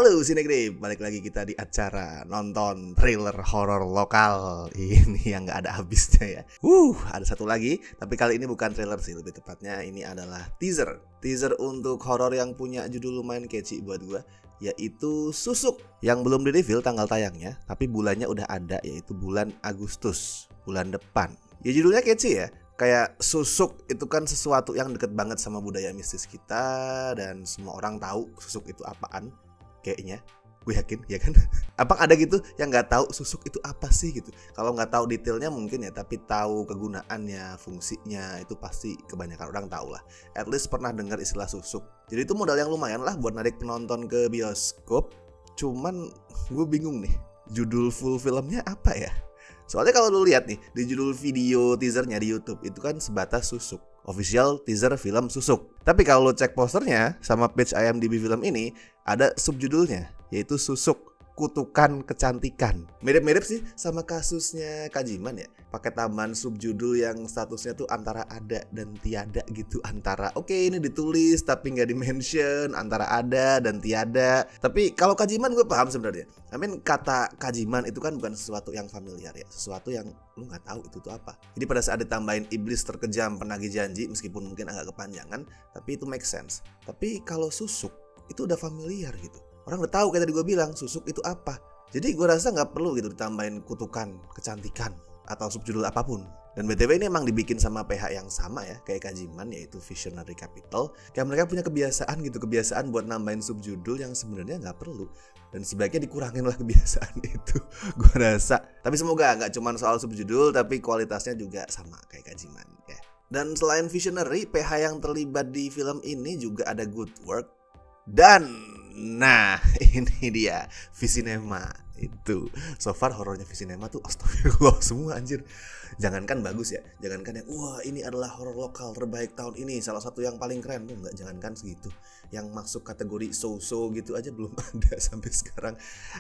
Halo Sinegrip, balik lagi kita di acara nonton trailer horor lokal. Ini yang gak ada habisnya ya. Ada satu lagi, tapi kali ini bukan trailer sih, lebih tepatnya ini adalah teaser. Teaser untuk horor yang punya judul lumayan catchy buat gua, yaitu Susuk, yang belum di-reveal tanggal tayangnya, tapi bulannya udah ada, yaitu bulan Agustus, bulan depan. Ya judulnya catchy ya. Kayak susuk itu kan sesuatu yang deket banget sama budaya mistis kita, dan semua orang tahu susuk itu apaan. Kayaknya, gue yakin ya kan. Abang ada gitu yang nggak tahu susuk itu apa sih gitu. Kalau nggak tahu detailnya mungkin ya, tapi tahu kegunaannya, fungsinya itu pasti kebanyakan orang tahu lah. At least pernah dengar istilah susuk. Jadi itu modal yang lumayan lah buat narik penonton ke bioskop. Cuman gue bingung nih, judul full filmnya apa ya? Soalnya kalau lu lihat nih di judul video teasernya di YouTube itu kan sebatas Susuk, official teaser film Susuk. Tapi kalau lu cek posternya sama page IMDb film ini, ada subjudulnya yaitu Susuk, Kutukan Kecantikan. Mirip-mirip sih sama kasusnya Kajiman ya. Pakai tambahan subjudul yang statusnya tuh antara ada dan tiada gitu. Antara oke, ini ditulis tapi nggak di-mention, antara ada dan tiada. Tapi kalau Kajiman gue paham sebenarnya. Kata Kajiman itu kan bukan sesuatu yang familiar ya. Sesuatu yang lu nggak tahu itu tuh apa. Jadi pada saat ditambahin iblis terkejam penagih janji, meskipun mungkin agak kepanjangan, tapi itu make sense. Tapi kalau Susuk itu udah familiar gitu. Orang udah tahu kayak tadi gue bilang susuk itu apa. Jadi gue rasa nggak perlu gitu ditambahin kutukan kecantikan atau subjudul apapun. Dan BTW ini emang dibikin sama PH yang sama ya, kayak Kajiman, yaitu Visionary Capital. Kayak mereka punya kebiasaan buat nambahin subjudul yang sebenarnya nggak perlu. Dan sebaiknya dikurangin lah kebiasaan itu, gue rasa. Tapi semoga nggak cuma soal subjudul, tapi kualitasnya juga sama kayak Kajiman ya. Dan selain Visionary, PH yang terlibat di film ini juga ada Good Work. Dan nah ini dia Visinema. Itu so far horornya Visinema tuh astagfirullah semua anjir. Jangankan bagus ya, jangankan yang wah ini adalah horor lokal terbaik tahun ini, salah satu yang paling keren tuh, enggak, jangankan segitu. Yang masuk kategori so-so gitu aja belum ada sampai sekarang.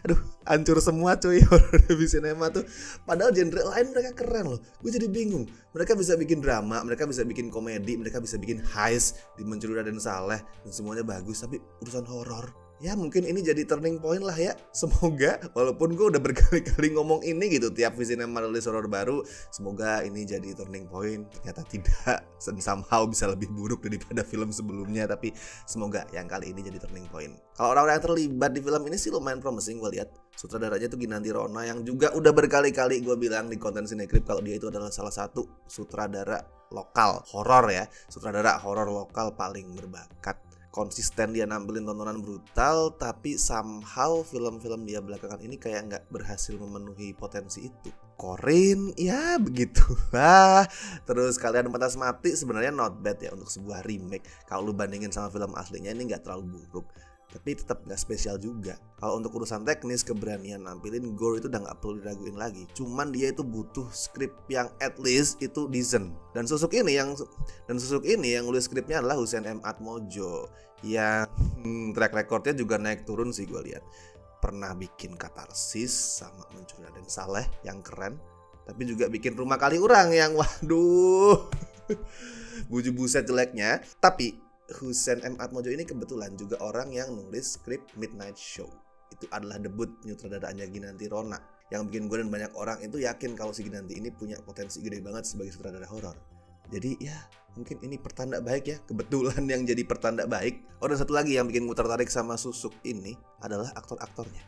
Aduh, hancur semua cuy horor Visinema tuh. Padahal genre lain mereka keren loh. Gue jadi bingung. Mereka bisa bikin drama, mereka bisa bikin komedi, mereka bisa bikin heist di Mencuri Raden Saleh, dan semuanya bagus. Tapi urusan horor, ya mungkin ini jadi turning point lah ya. Semoga, walaupun gue udah berkali-kali ngomong ini gitu tiap Visinema rilis horor baru, semoga ini jadi turning point. Ternyata tidak, somehow bisa lebih buruk daripada film sebelumnya. Tapi semoga yang kali ini jadi turning point. Kalau orang-orang yang terlibat di film ini sih lumayan promising gue lihat. Sutradaranya tuh Ginanti Rona, yang juga udah berkali-kali gue bilang di konten Sinegrip kalau dia itu adalah salah satu sutradara lokal horor ya. Sutradara horor lokal paling berbakat. Konsisten dia nampilin tontonan brutal, tapi somehow film-film dia belakangan ini kayak nggak berhasil memenuhi potensi itu. Korin, ya begitulah. Terus Kalian Pantas Mati sebenarnya not bad ya untuk sebuah remake. Kalau lu bandingin sama film aslinya ini nggak terlalu buruk, tapi tetap nggak spesial juga. Kalau untuk urusan teknis, keberanian nampilin gore itu udah nggak perlu diraguin lagi. Cuman dia itu butuh skrip yang at least itu decent. Dan Susuk ini yang nulis skripnya adalah Hussein M. Atmojo, yang track recordnya juga naik turun sih gue lihat. Pernah bikin Katarsis sama Mencuri Raden Saleh yang keren, tapi juga bikin Rumah Kali Urang yang waduh buju buset jeleknya. Tapi Hussein M. Atmojo ini kebetulan juga orang yang nulis skrip Midnight Show. Itu adalah debut nyutradaranya Ginanti Rona, yang bikin gue dan banyak orang itu yakin kalau si Ginanti ini punya potensi gede banget sebagai sutradara horor. Jadi ya mungkin ini pertanda baik ya, kebetulan yang jadi pertanda baik. Oh, dan satu lagi yang bikin gue tertarik sama Susuk ini adalah aktor-aktornya.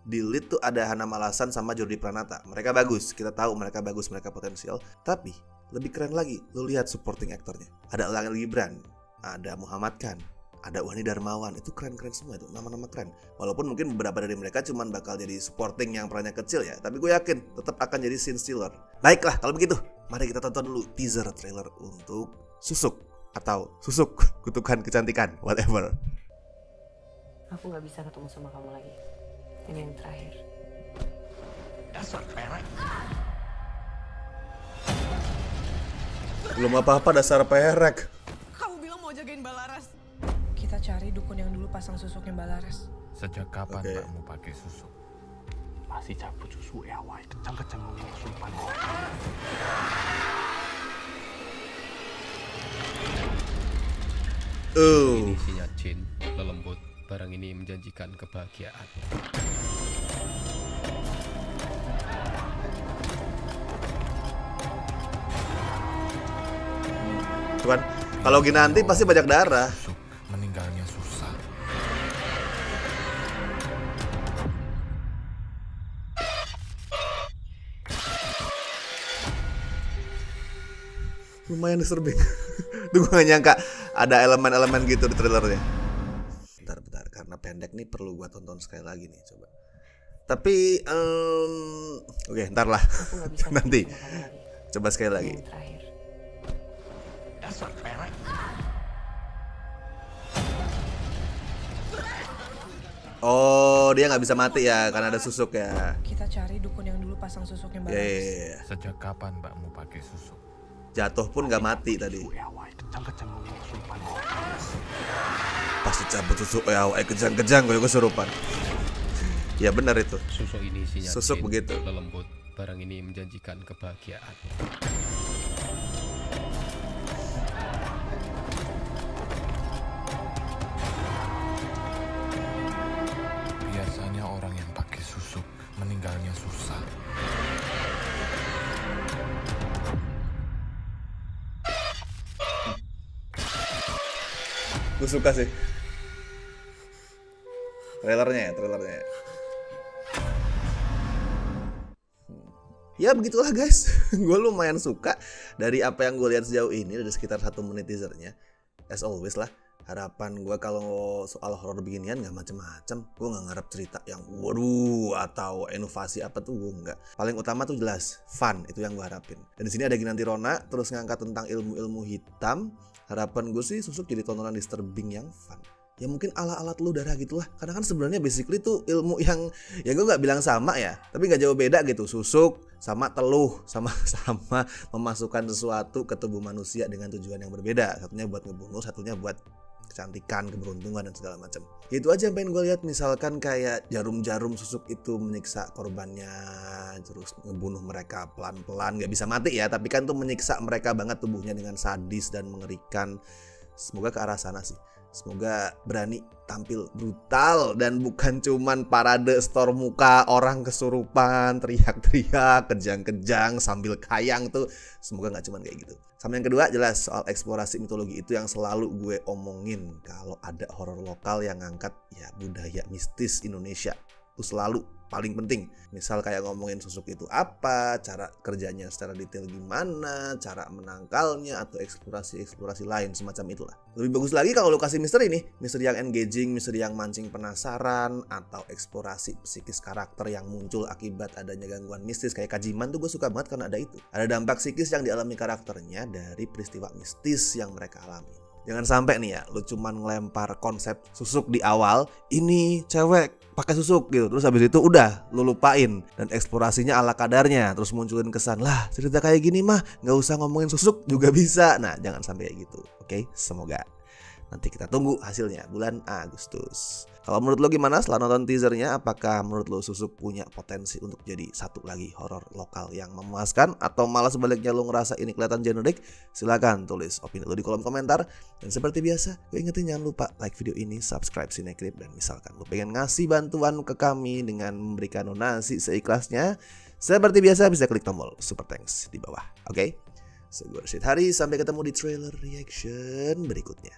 Di lead tuh ada Hana Malasan sama Jordi Pranata. Mereka bagus, kita tahu mereka bagus, mereka potensial. Tapi lebih keren lagi, lu lihat supporting aktornya. Ada Elang Gibran, ada Muhammad Khan, ada Wani Darmawan. Itu keren-keren semua, itu nama-nama keren. Walaupun mungkin beberapa dari mereka cuman bakal jadi supporting yang perannya kecil ya, tapi gue yakin tetap akan jadi scene stealer. Baiklah, kalau begitu mari kita tonton dulu teaser trailer untuk Susuk atau Susuk, Kutukan Kecantikan, whatever. Aku gak bisa ketemu sama kamu lagi. Ini yang terakhir. Dasar perek. Belum apa-apa dasar perek. Kamu bilang mau jagain Balaras. Kita cari dukun yang dulu pasang susuknya Balaras. Sejak kapan Oke. kamu pakai susuk? Masih cabut susu ya, wai kecang-kecang sumpah. Ini isinya jin, lelembut, barang ini menjanjikan kebahagiaan. Cuman kalau Ginanti pasti banyak darah. Susuk, meninggalnya susah. Lumayan disturbing. Tuh gue gak nyangka ada elemen-elemen gitu di trailernya. Bentar, karena pendek nih perlu gue tonton sekali lagi nih, coba. Tapi, oke, ntar lah. Aku nggak bisa Nanti. ketemu sama kamu lagi. Coba sekali lagi. Yang terakhir. Dasar perek. Oh, dia nggak bisa mati ya karena ada susuk ya. Kita cari dukun yang dulu pasang susuknya Mbak Iya, Laras. iya, iya. Sejak kapan mbakmu pakai susuk? Jatuh pun nggak mati tadi. Susu awak kejang-kejang kesurupan. Pas dicabut susuk, ya, kejang-kejang gue kesurupan. Ya benar itu. Susuk ini isinya Susuk jin, begitu. lembut. Barang ini menjanjikan kebahagiaan. Biasanya orang yang pakai susuk meninggalnya susah. Gue suka sih trailernya. Ya begitulah guys. Gue lumayan suka dari apa yang gue lihat sejauh ini, dari sekitar 1 menit teasernya. As always lah, harapan gue kalau soal horor beginian nggak macem-macem. Gue nggak ngarep cerita yang waduh atau inovasi apa tuh, gue nggak. Paling utama tuh jelas fun, itu yang gue harapin. Dan di sini ada Ginanti Rona terus ngangkat tentang ilmu-ilmu hitam. Harapan gue sih susuk jadi tontonan disturbing yang fun. Ya mungkin ala-ala telur darah gitulah. Karena kan sebenarnya basically tuh ilmu yang ya gue nggak bilang sama ya, tapi nggak jauh beda gitu. Susuk sama teluh, sama memasukkan sesuatu ke tubuh manusia dengan tujuan yang berbeda. Satunya buat ngebunuh, satunya buat kecantikan, keberuntungan dan segala macam. Itu aja yang pengen gue lihat. Misalkan kayak jarum-jarum susuk itu menyiksa korbannya, terus ngebunuh mereka pelan-pelan, nggak bisa mati ya, tapi kan tuh menyiksa mereka banget tubuhnya dengan sadis dan mengerikan. Semoga ke arah sana sih. Semoga berani tampil brutal dan bukan cuman parade store muka orang kesurupan, teriak-teriak, kejang-kejang sambil kayang tuh. Semoga nggak cuman kayak gitu. Sama yang kedua jelas soal eksplorasi mitologi, itu yang selalu gue omongin kalau ada horor lokal yang ngangkat ya budaya mistis Indonesia. Itu selalu paling penting. Misal kayak ngomongin susuk itu apa, cara kerjanya secara detail gimana, cara menangkalnya, atau eksplorasi lain semacam itulah. Lebih bagus lagi kalau lo kasih misteri nih, misteri yang engaging, misteri yang mancing penasaran, atau eksplorasi psikis karakter yang muncul akibat adanya gangguan mistis. Kayak Kajiman tuh gue suka banget karena ada itu. Ada dampak psikis yang dialami karakternya dari peristiwa mistis yang mereka alami. Jangan sampai nih ya, lu cuman ngelempar konsep susuk di awal, ini cewek pakai susuk gitu, terus habis itu udah lu lupain dan eksplorasinya ala kadarnya, terus munculin kesan lah cerita kayak gini mah nggak usah ngomongin susuk juga bisa. Nah jangan sampai kayak gitu, oke? Semoga nanti kita tunggu hasilnya bulan Agustus. Kalau menurut lo gimana setelah nonton teasernya? Apakah menurut lo susuk punya potensi untuk jadi satu lagi horor lokal yang memuaskan, atau malah sebaliknya lo ngerasa ini kelihatan generik? Silahkan tulis opini lo di kolom komentar. Dan seperti biasa, gue ingetin jangan lupa like video ini, subscribe Sineklip, dan misalkan lo pengen ngasih bantuan ke kami dengan memberikan donasi seikhlasnya, seperti biasa bisa klik tombol super thanks di bawah. Oke? So, gue Rashid Hari, sampai ketemu di trailer reaction berikutnya.